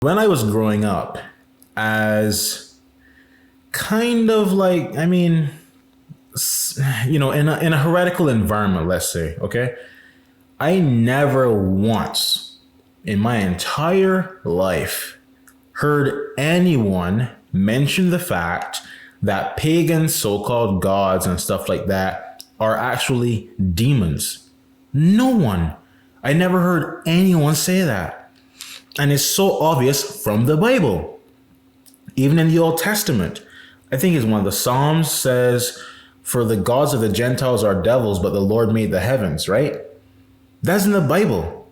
When I was growing up, as kind of like, in a heretical environment, let's say, okay, I never once in my entire life heard anyone mention the fact that pagan so-called gods and stuff like that are actually demons. No one. I never heard anyone say that. And it's so obvious from the Bible. Even in the Old Testament, I think it's one of the Psalms says, "For the gods of the Gentiles are devils, but the Lord made the heavens," right? That's in the Bible.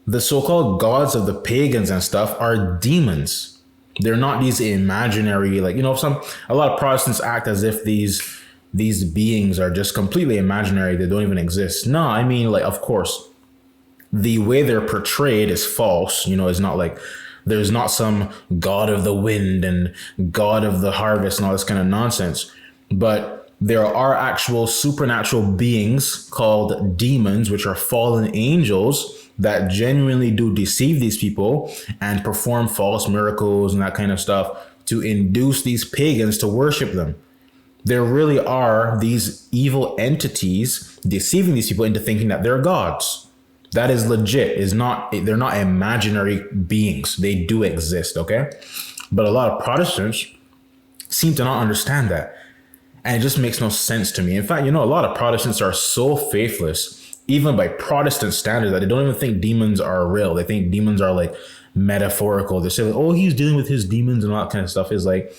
The so-called gods of the pagans and stuff are demons. They're not these imaginary, a lot of Protestants act as if these beings are just completely imaginary. They don't even exist. No, of course, the way they're portrayed is false. It's not like there's not some god of the wind and god of the harvest and all this kind of nonsense. But there are actual supernatural beings called demons, which are fallen angels that genuinely do deceive these people and perform false miracles and that kind of stuff to induce these pagans to worship them. There really are these evil entities deceiving these people into thinking that they're gods. That is legit. They're not imaginary beings. They do exist, okay? But a lot of Protestants seem to not understand that. And it just makes no sense to me. In fact, a lot of Protestants are so faithless, even by Protestant standards, that they don't even think demons are real. They think demons are like metaphorical. They say, like, oh, he's dealing with his demons and all that kind of stuff. It's like,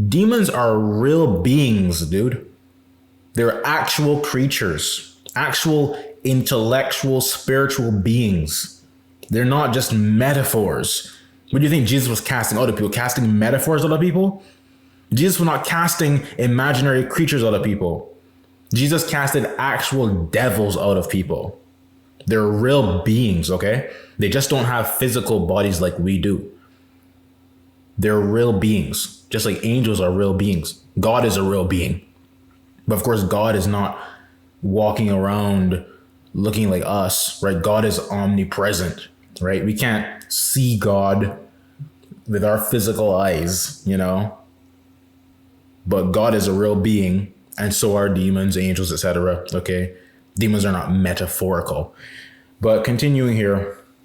demons are real beings, dude. They're actual creatures, actual intellectual, spiritual beings. They're not just metaphors. What do you think Jesus was casting out of people? Casting metaphors out of people? Jesus was not casting imaginary creatures out of people. Jesus casted actual devils out of people. They're real beings, okay? They just don't have physical bodies like we do. They're real beings, just like angels are real beings. God is a real being. But of course, God is not walking around looking like us, right? God is omnipresent, right? We can't see God with our physical eyes, but God is a real being, and so are demons, angels, etc. Okay, demons are not metaphorical. But continuing here,